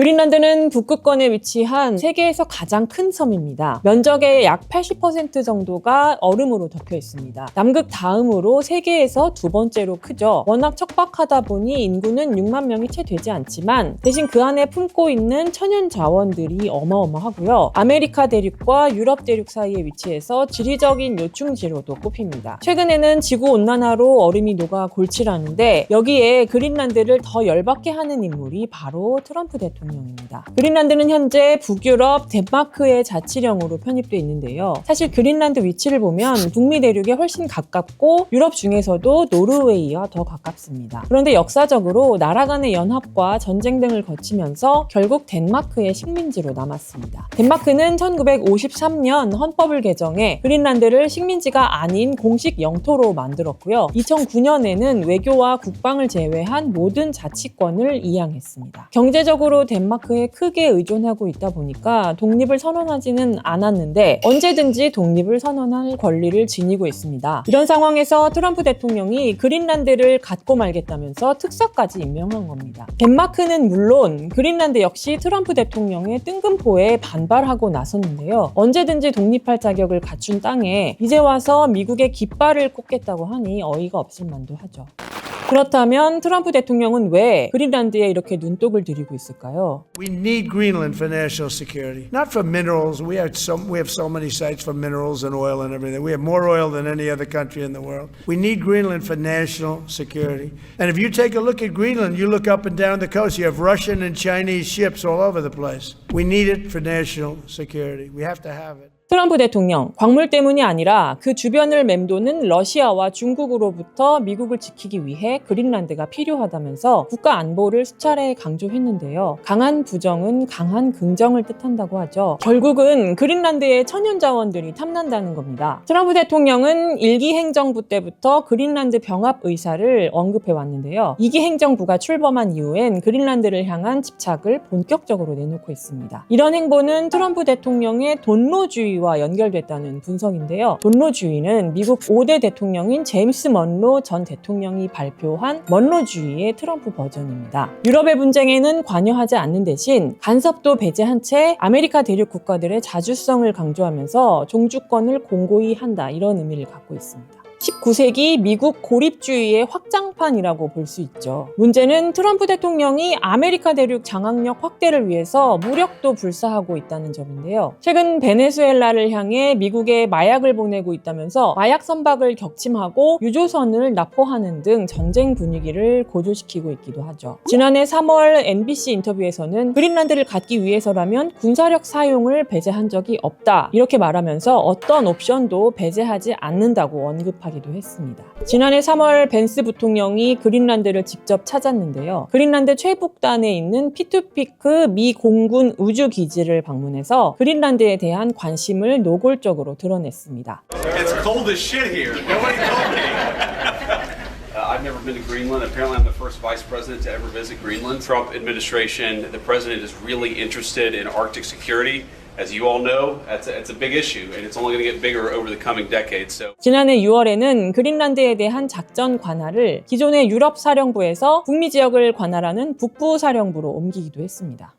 그린란드는 북극권에 위치한 세계에서 가장 큰 섬입니다. 면적의 약 80% 정도가 얼음으로 덮여 있습니다. 남극 다음으로 세계에서 두 번째로 크죠. 워낙 척박하다 보니 인구는 6만 명이 채 되지 않지만 대신 그 안에 품고 있는 천연 자원들이 어마어마하고요. 아메리카 대륙과 유럽 대륙 사이에 위치해서 지리적인 요충지로도 꼽힙니다. 최근에는 지구온난화로 얼음이 녹아 골칠하는데 여기에 그린란드를 더 열받게 하는 인물이 바로 트럼프 대통령입니다. 그린란드는 현재 북유럽 덴마크의 자치령으로 편입돼 있는데요. 사실 그린란드 위치를 보면 북미 대륙에 훨씬 가깝고 유럽 중에서도 노르웨이와 더 가깝습니다. 그런데 역사적으로 나라 간의 연합과 전쟁 등을 거치면서 결국 덴마크의 식민지로 남았습니다. 덴마크는 1953년 헌법을 개정해 그린란드를 식민지가 아닌 공식 영토로 만들었고요. 2009년에는 외교와 국방을 제외한 모든 자치권을 이양했습니다. 경제적으로 덴마크에 크게 의존하고 있다 보니까 독립을 선언하지는 않았는데 언제든지 독립을 선언할 권리를 지니고 있습니다. 이런 상황에서 트럼프 대통령이 그린란드를 갖고 말겠다면서 특사까지 임명한 겁니다. 덴마크는 물론 그린란드 역시 트럼프 대통령의 뜬금포에 반발하고 나섰는데요. 언제든지 독립할 자격을 갖춘 땅에 이제 와서 미국의 깃발을 꽂겠다고 하니 어이가 없을 만도 하죠. 그렇다면 트럼프 대통령은 왜 그린란드에 이렇게 눈독을 들이고 있을까요? We need Greenland for national security, not for minerals. We have so many sites for minerals and oil and everything. We have more oil than any other country in the world. We need Greenland for national security. And if you take a look at Greenland, you look up and down the coast, you have Russian and Chinese ships all over the place. We need it for national security. We have to have it. 트럼프 대통령, 광물 때문이 아니라 그 주변을 맴도는 러시아와 중국으로부터 미국을 지키기 위해 그린란드가 필요하다면서 국가 안보를 수차례 강조했는데요. 강한 부정은 강한 긍정을 뜻한다고 하죠. 결국은 그린란드의 천연 자원들이 탐난다는 겁니다. 트럼프 대통령은 1기 행정부 때부터 그린란드 병합 의사를 언급해 왔는데요. 2기 행정부가 출범한 이후엔 그린란드를 향한 집착을 본격적으로 내놓고 있습니다. 이런 행보는 트럼프 대통령의 돈로주의 와 연결됐다는 분석인데요. 돈로주의는 미국 5대 대통령인 제임스 먼로 전 대통령이 발표한 먼로주의의 트럼프 버전입니다. 유럽의 분쟁에는 관여하지 않는 대신 간섭도 배제한 채 아메리카 대륙 국가들의 자주성을 강조하면서 종주권을 공고히 한다, 이런 의미를 갖고 있습니다. 19세기 미국 고립주의의 확장판이라고 볼 수 있죠. 문제는 트럼프 대통령이 아메리카 대륙 장악력 확대를 위해서 무력도 불사하고 있다는 점인데요. 최근 베네수엘라를 향해 미국에 마약을 보내고 있다면서 마약 선박을 격침하고 유조선을 납포하는 등 전쟁 분위기를 고조시키고 있기도 하죠. 지난해 3월 NBC 인터뷰에서는 그린란드를 갖기 위해서라면 군사력 사용을 배제한 적이 없다, 이렇게 말하면서 어떤 옵션도 배제하지 않는다고 언급하기도 했습니다. 지난해 3월 벤스 부통령이 그린란드를 직접 찾았는데요. 그린란드 최북단에 있는 피투피크 미 공군 우주기지를 방문해서 그린란드에 대한 관심을 노골적으로 드러냈습니다. It's cold as shit here. Nobody told me. I've never been to Greenland. Apparently, I'm the first vice president to ever visit Greenland. Trump administration, the president is really interested in Arctic security. As you all know, it's a big issue, and it's only going to get bigger over the coming decades. So. 지난해 6월에는 그린란드에 대한 작전 관할을 기존의 유럽 사령부에서 북미 지역을 관할하는 북부 사령부로 옮기기도 했습니다.